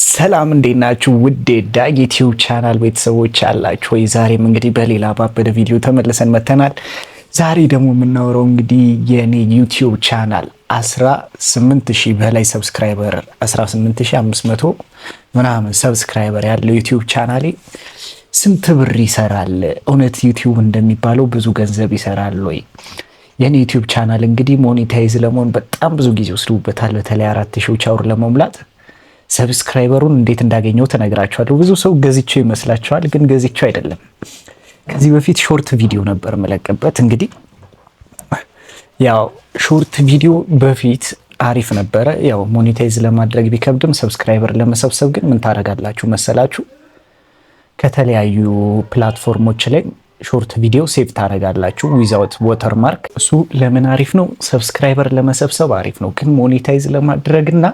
ሰላም እንዴት ናችሁ? ውድ ዳጊ ቲዩብ ቻናል ቤተሰቦች አላችሁ ወይ? ዛሬም እንግዲህ በሌላ ባበደ ቪዲዮ ተመልሰን መተናል። ዛሬ ደግሞ የምናወራው እንግዲህ የኔ ዩቲዩብ ቻናል 18000 በላይ ሰብስክራይበር 18500 ምናምን ሰብስክራይበር ያለው ዩቲዩብ ቻናሌ ስንት ብር ይሰራል? እውነት ዩቲዩብ እንደሚባለው ብዙ ገንዘብ ይሰራል ወይ? የኔ ዩቲዩብ ቻናል እንግዲህ ሞኔታይዝ ለመሆን በጣም ብዙ ጊዜ ወስዶበታል። በተለይ 4000 አውር ለመሙላት ሰብስክራይበሩን እንዴት እንዳገኘው ተነግራችኋለሁ። ብዙ ሰው ገዝቼው ይመስላችኋል፣ ግን ገዝቼው አይደለም። ከዚህ በፊት ሾርት ቪዲዮ ነበር መለቀበት። እንግዲህ ያው ሾርት ቪዲዮ በፊት አሪፍ ነበረ። ያው ሞኔታይዝ ለማድረግ ቢከብድም ሰብስክራይበር ለመሰብሰብ ግን ምን ታደርጋላችሁ መሰላችሁ? ከተለያዩ ፕላትፎርሞች ላይ ሾርት ቪዲዮ ሴቭ ታደርጋላችሁ ዊዛውት ወተርማርክ። እሱ ለምን አሪፍ ነው? ሰብስክራይበር ለመሰብሰብ አሪፍ ነው፣ ግን ሞኔታይዝ ለማድረግና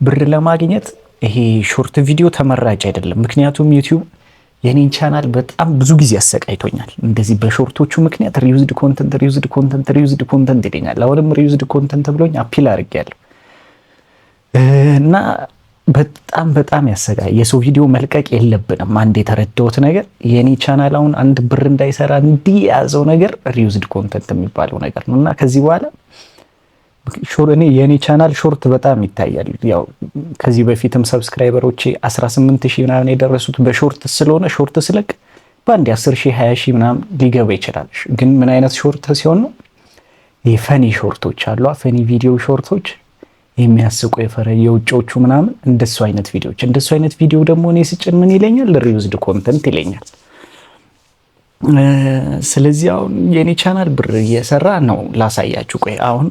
ብር ለማግኘት ይሄ ሾርት ቪዲዮ ተመራጭ አይደለም። ምክንያቱም ዩቲዩብ የኔን ቻናል በጣም ብዙ ጊዜ አሰቃይቶኛል። እንደዚህ በሾርቶቹ ምክንያት ሪዩዝድ ኮንተንት ይለኛል። አሁንም ሪዩዝድ ኮንተንት ብሎኝ አፒል አድርጌያለሁ እና በጣም ያሰቃይ። የሰው ቪዲዮ መልቀቅ የለብንም። አንድ የተረዳሁት ነገር የኔ ቻናል አሁን አንድ ብር እንዳይሰራ እንዲህ የያዘው ነገር ሪዩዝድ ኮንተንት የሚባለው ነገር ነው እና ከዚህ በኋላ እኔ የኔ ቻናል ሾርት በጣም ይታያል። ያው ከዚህ በፊትም ሰብስክራይበሮቼ 18000 ምናምን የደረሱት በሾርት ስለሆነ ሾርት ስለቅ በአንድ 10000 20000 ምናምን ሊገባ ይችላል። ግን ምን አይነት ሾርት ሲሆን ነው? የፈኒ ሾርቶች አሉ፣ ፈኒ ቪዲዮ ሾርቶች የሚያስቁ የውጭዎቹ ምናምን እንደሱ አይነት ቪዲዮ ደግሞ እኔ ስጭን ምን ይለኛል? ሪዩዝድ ኮንተንት ይለኛል። ስለዚህ አሁን የኔ ቻናል ብር እየሰራ ነው። ላሳያችሁ። ቆይ አሁን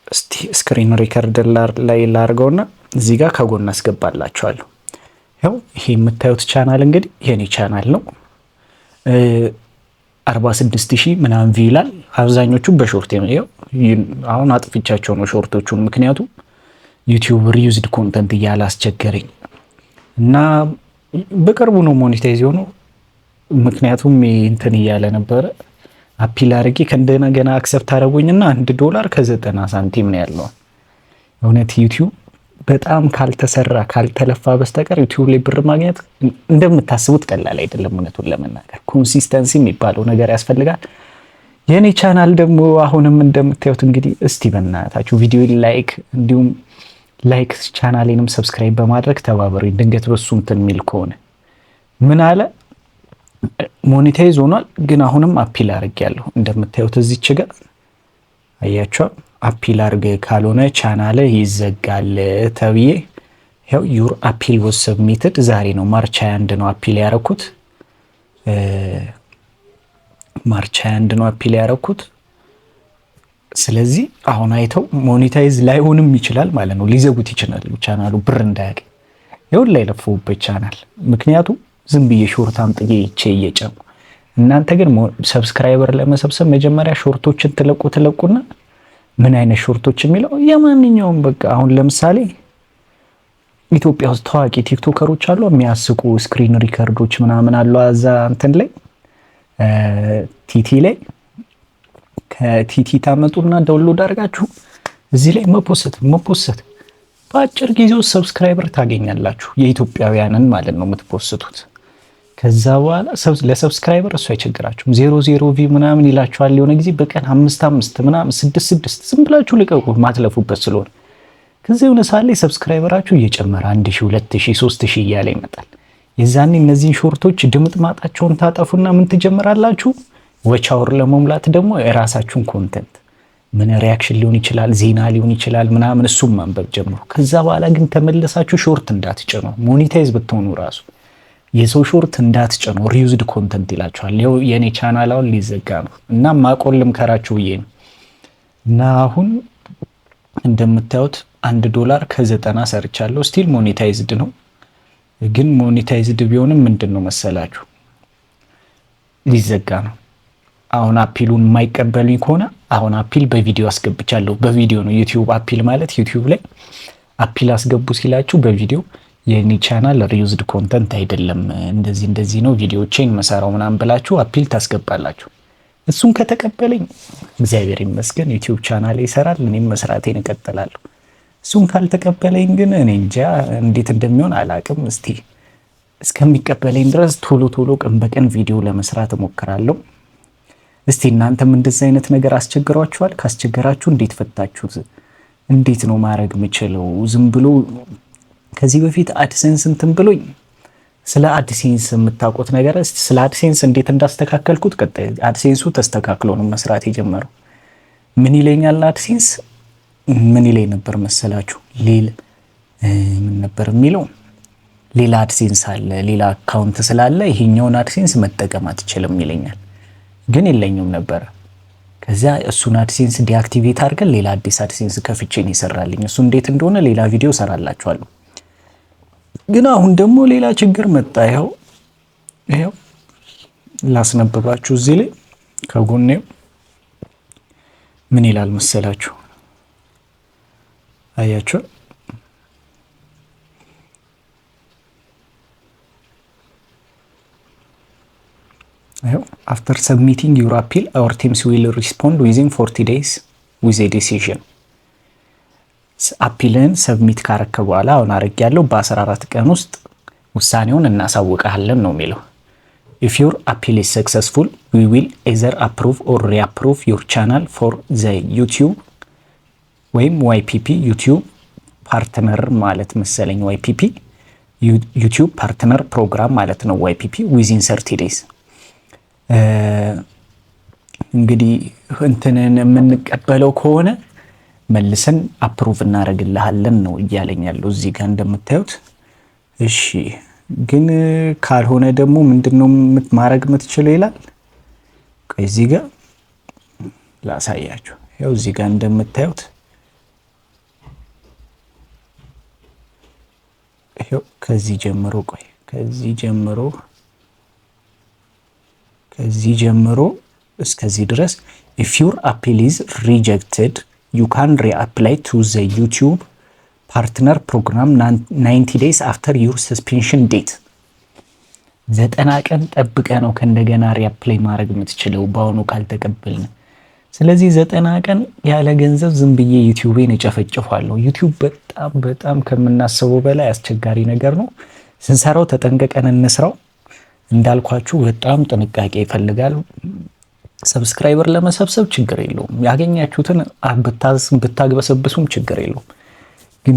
እስቲ ስክሪን ሪከርድ ላይ ላርገውና እዚህ ጋር ከጎን አስገባላችኋለሁ። ያው ይሄ የምታዩት ቻናል እንግዲህ የኔ ቻናል ነው። 46000 ምናምን ቪው ይላል። አብዛኞቹ በሾርት ነው። ያው አሁን አጥፍቻቸው ነው ሾርቶቹን፣ ምክንያቱም ዩቲዩብ ሪዩዝድ ኮንተንት እያለ አስቸገረኝ እና በቅርቡ ነው ሞኔታይዝ የሆነው። ምክንያቱም እንትን እያለ ነበረ አፒል አድርጌ ከእንደገና አክሰፕት አደረጉኝና $1 ከ90 ሳንቲም ነው ያለው። እውነት ዩቲዩብ በጣም ካልተሰራ ካልተለፋ በስተቀር ዩቲዩብ ላይ ብር ማግኘት እንደምታስቡት ቀላል አይደለም። እውነቱን ለመናገር ኮንሲስተንሲ የሚባለው ነገር ያስፈልጋል። የኔ ቻናል ደግሞ አሁንም እንደምታዩት እንግዲህ እስቲ በእናታችሁ ቪዲዮ ላይክ፣ እንዲሁም ላይክ ቻናሌንም ሰብስክራይብ በማድረግ ተባበሩ። ድንገት በሱ እንትን የሚል ከሆነ ምን አለ ሞኔታይዝ ሆኗል፣ ግን አሁንም አፒል አድርጌያለሁ። እንደምታዩት እዚች ጋር አያችሁ፣ አፒል አድርገ ካልሆነ ቻናል ይዘጋል ተብዬ ያው ዩር አፒል ወስ ሰብሚትድ። ዛሬ ነው ማርች 21 ነው አፒል ያረኩት። ማርች 21 ነው አፒል ያረኩት። ስለዚህ አሁን አይተው ሞኔታይዝ ላይሆንም ይችላል ማለት ነው። ሊዘጉት ይችላል ቻናሉ ብር እንዳያገኝ። ይሁን ላይ ለፉበት ቻናል ምክንያቱም ዝም ብዬ ሾርት አምጥዬ እየጨሙ። እናንተ ግን ሰብስክራይበር ለመሰብሰብ መጀመሪያ ሾርቶችን ትለቁና ምን አይነት ሾርቶች የሚለው የማንኛውም በቃ አሁን ለምሳሌ ኢትዮጵያ ውስጥ ታዋቂ ቲክቶከሮች አሉ፣ የሚያስቁ ስክሪን ሪከርዶች ምናምን አሉ። አዛ እንትን ላይ ቲቲ ላይ ከቲቲ ታመጡና ዳውንሎድ አድርጋችሁ እዚህ ላይ መፖሰት በአጭር ጊዜ ውስጥ ሰብስክራይበር ታገኛላችሁ። የኢትዮጵያውያንን ማለት ነው የምትፖስቱት። ከዛ በኋላ ለሰብስክራይበር እሱ አይቸግራችሁም። 00 ቪው ምናምን ይላችኋል። የሆነ ጊዜ በቀን 5 ምናምን 6 ዝም ብላችሁ ልቀቁ ማትለፉበት ስለሆነ። ከዛ የሆነ ሰዓት ላይ ሰብስክራይበራችሁ እየጨመረ 1000 2000 3000 እያለ ይመጣል። የዛኔ እነዚህን ሾርቶች ድምጥ ማጣቸውን ታጠፉና ምን ትጀምራላችሁ? ወቻውር ለመሙላት ደግሞ የራሳችሁን ኮንተንት ምን ሪያክሽን ሊሆን ይችላል፣ ዜና ሊሆን ይችላል ምናምን፣ እሱም ማንበብ ጀምሩ። ከዛ በኋላ ግን ተመለሳችሁ ሾርት እንዳትጭኑ። ሞኔታይዝ ብትሆኑ ራሱ የሰው ሾርት እንዳትጭኑ፣ ሪዩዝድ ኮንተንት ይላችኋል። ይኸው የኔ ቻናል አሁን ሊዘጋ ነው እና ማቆልም ከራችሁ ብዬ ነው። እና አሁን እንደምታዩት $1 ከ90 ሰርቻለሁ። ስቲል ሞኔታይዝድ ነው። ግን ሞኔታይዝድ ቢሆንም ምንድን ነው መሰላችሁ ሊዘጋ ነው። አሁን አፒሉን የማይቀበሉኝ ከሆነ አሁን አፒል በቪዲዮ አስገብቻለሁ። በቪዲዮ ነው ዩቲዩብ አፒል ማለት። ዩቲዩብ ላይ አፒል አስገቡ ሲላችሁ በቪዲዮ የኔ ቻናል ሪዩዝድ ኮንተንት አይደለም፣ እንደዚህ ነው ቪዲዮዎችን መሰራው ምናምን ብላችሁ አፒል ታስገባላችሁ። እሱን ከተቀበለኝ እግዚአብሔር ይመስገን ዩቲዩብ ቻናል ይሰራል፣ እኔም መስራቴን እቀጥላለሁ። እሱን ካልተቀበለኝ ግን እኔ እንጃ እንዴት እንደሚሆን አላቅም። እስቲ እስከሚቀበለኝ ድረስ ቶሎ ቶሎ ቀን በቀን ቪዲዮ ለመስራት እሞክራለሁ። እስቲ እናንተም እንደዚህ አይነት ነገር አስቸግሯችኋል? ካስቸገራችሁ እንዴት ፈታችሁት? እንዴት ነው ማድረግ የምችለው? ዝም ብሎ ከዚህ በፊት አድሴንስ እንትን ብሎኝ ስለ አድሴንስ የምታውቁት ነገር እስቲ ስለ አድሴንስ እንዴት እንዳስተካከልኩት ቀጣይ አድሴንሱ ተስተካክሎ ነው መስራት የጀመረው። ምን ይለኛል አድሴንስ ምን ይለኝ ነበር መሰላችሁ? ምን ነበር የሚለው? ሌላ አድሴንስ አለ፣ ሌላ አካውንት ስላለ ይሄኛውን አድሴንስ መጠቀም አትችልም ይለኛል። ግን የለኝም ነበር። ከዛ እሱን አድሴንስ ዲአክቲቬት አድርገን ሌላ አዲስ አድሴንስ ከፍቼን ይሰራልኝ። እሱ እንዴት እንደሆነ ሌላ ቪዲዮ ሰራላችኋለሁ። ግን አሁን ደግሞ ሌላ ችግር መጣ። ይኸው ላስነብባችሁ። እዚህ ላይ ከጎኔው ምን ይላል መሰላችሁ? አያችሁ? after submitting your appeal our teams will respond within 40 days with a decision። አፒልን ሰብሚት ካረከ በኋላ አሁን አረግ ያለው በ14 ቀን ውስጥ ውሳኔውን እናሳውቃለን ነው የሚለው። if your appeal is successful we will either approve or reapprove your channel for the YouTube ወይም YPP YouTube ፓርትነር ማለት መሰለኝ YPP YouTube ፓርትነር ፕሮግራም ማለት ነው YPP within 30 days። እንግዲህ እንትንን የምንቀበለው ከሆነ መልሰን አፕሩቭ እናደርግልሃለን ነው እያለኝ ያለው እዚህ ጋር እንደምታዩት። እሺ ግን ካልሆነ ደግሞ ምንድነው ማድረግ የምትችለው ይላል። እዚህ ጋር ላሳያችሁ። ያው እዚህ ጋር እንደምታዩት ይሄው ከዚህ ጀምሮ እስከዚህ ድረስ if your appeal is rejected you can reapply to the YouTube partner program 90 days after your suspension date። 90 ቀን ጠብቀ ነው ከእንደገና ሪአፕላይ ማድረግ የምትችለው በአሁኑ ካልተቀበልን። ስለዚህ 90 ቀን ያለ ገንዘብ ዝም ብዬ ዩቲዩብን እጨፈጭፋለሁ። ዩቲዩብ በጣም ከምናስበው በላይ አስቸጋሪ ነገር ነው። ስንሰራው ተጠንቀቀን እንስራው። እንዳልኳችሁ በጣም ጥንቃቄ ይፈልጋል። ሰብስክራይበር ለመሰብሰብ ችግር የለውም። ያገኛችሁትን ብታግበሰብሱም ችግር የለውም። ግን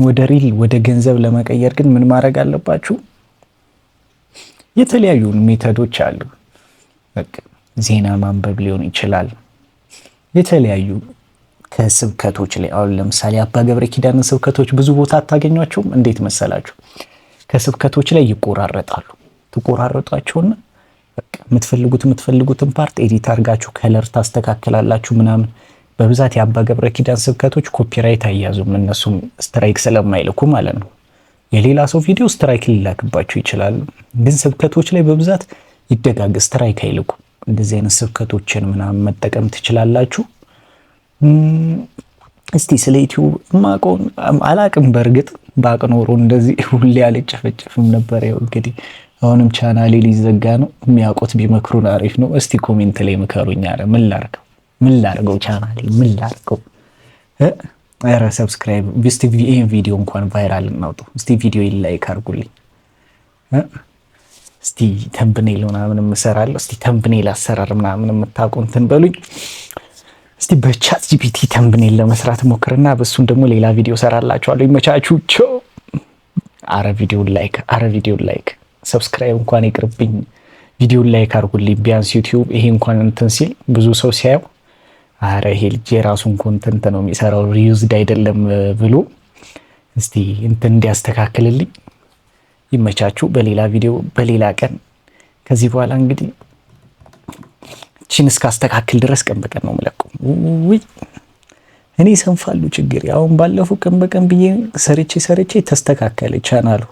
ወደ ገንዘብ ለመቀየር ግን ምን ማድረግ አለባችሁ? የተለያዩ ሜተዶች አሉ። በቃ ዜና ማንበብ ሊሆን ይችላል። የተለያዩ ከስብከቶች ላይ አሁን ለምሳሌ አባ ገብረ ኪዳን ስብከቶች ብዙ ቦታ አታገኟቸውም። እንዴት መሰላችሁ? ከስብከቶች ላይ ይቆራረጣሉ። ትቆራረጧቸውና በቃ የምትፈልጉትን ፓርት ኤዲት አድርጋችሁ ከለር ታስተካክላላችሁ ምናምን። በብዛት የአባ ገብረ ኪዳን ስብከቶች ኮፒራይት አያዙም፣ እነሱም ስትራይክ ስለማይልኩ ማለት ነው። የሌላ ሰው ቪዲዮ ስትራይክ ሊላክባችሁ ይችላል፣ ግን ስብከቶች ላይ በብዛት ይደጋግ ስትራይክ አይልኩም። እንደዚህ አይነት ስብከቶችን ምናምን መጠቀም ትችላላችሁ። እስቲ ስለ ዩቲዩብ ማቆን አላቅም። በእርግጥ ባቅ ኖሮ እንደዚህ ሁሌ አልጨፈጨፍም ነበር። ያው እንግዲህ አሁንም ቻናሌ ሊዘጋ ነው። የሚያውቁት ቢመክሩን አሪፍ ነው። እስቲ ኮሜንት ላይ ምከሩኝ። አረ ምን ላርገው ቻናሌ ምን ላርገው? አረ ሰብስክራይብ እስቲ ይሄን ቪዲዮ እንኳን ቫይራል እናውጣው። እስቲ ቪዲዮ ላይክ አድርጉልኝ። እስቲ ተምብኔል ምናምን እሰራለሁ። እስቲ ተምብኔል አሰራር ምናምን የምታውቁ እንትን በሉኝ። እስቲ በቻት ጂፒቲ ተምብኔል ለመስራት ሞክርና በሱን ደግሞ ሌላ ቪዲዮ ሰራላችኋለሁ። ይመቻችሁ። ቾ አረ ቪዲዮ ላይክ ሰብስክራይብ እንኳን ይቅርብኝ። ቪዲዮ ላይክ አድርጉልኝ ቢያንስ ዩቲዩብ ይሄ እንኳን እንትን ሲል ብዙ ሰው ሲያየው አረ ይሄ ልጅ የራሱን ኮንተንት ነው የሚሰራው ሪዩዝድ አይደለም ብሎ እስቲ እንትን እንዲያስተካክልልኝ። ይመቻችሁ። በሌላ ቪዲዮ በሌላ ቀን ከዚህ በኋላ እንግዲህ እቺን እስካስተካክል ድረስ ቀን በቀን ነው የምለቀው። ውይ እኔ ሰንፋሉ ችግር አሁን ባለፈው ቀን በቀን ብዬ ሰርቼ ተስተካከለ ቻናሉ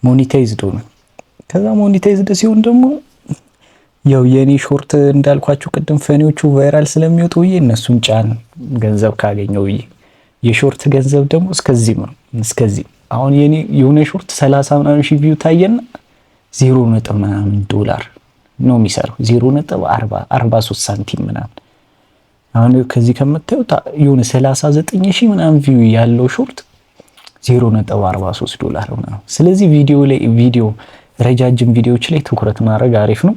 ሞኔታይዝድ ሆነ። ከዛ ሞኔታይዝድ ሲሆን ደግሞ ያው የኔ ሾርት እንዳልኳችሁ ቅድም ፈኒዎቹ ቫይራል ስለሚወጡ እነሱን ጫን ገንዘብ ካገኘው የሾርት ገንዘብ ደግሞ እስከዚህ አሁን የኔ የሆነ ሾርት 30 ምናምን ሺህ ቪው ታየና 0 ምናምን ዶላር ነው የሚሰራው 0.43 ሳንቲም ምናምን። አሁን ከዚህ ከምታዩት የሆነ 39 ሺህ ምናምን ቪው ያለው ሾርት $0.43 ነው። ስለዚህ ቪዲዮ ረጃጅም ቪዲዮዎች ላይ ትኩረት ማድረግ አሪፍ ነው።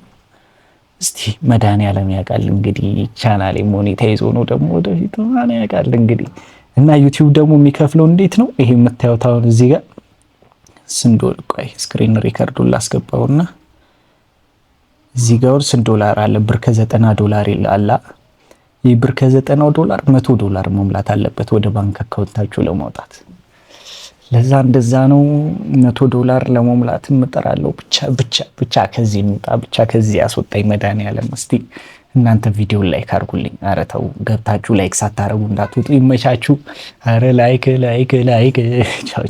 እስቲ መድኃኒዓለም ያውቃል እንግዲህ ቻናሌ ሞኔታይዝ ሆኖ ደግሞ ወደፊት ማን ያውቃል እንግዲህ። እና ዩቲዩብ ደግሞ የሚከፍለው እንዴት ነው? ይሄ የምታዩት አሁን እዚህ ጋር $1 ቆይ ስክሪን ሪከርዱን ላስገባውና እዚህ ጋር $1 አለ። ብር $90 ይላል። ይህ ብር $90 $100 መሙላት አለበት ወደ ባንክ አካውንታችሁ ለማውጣት። ለዛ እንደዛ ነው። $100 ለመሙላት እምጥራለሁ። ብቻ ከዚህ እንውጣ፣ ብቻ ከዚህ ያስወጣኝ መድኃኒዓለም። እስቲ እናንተ ቪዲዮ ላይክ አድርጉልኝ። አረ ተው ገብታችሁ ላይክ ሳታረጉ እንዳትወጡ። ይመቻችሁ። አረ ላይክ ቻው።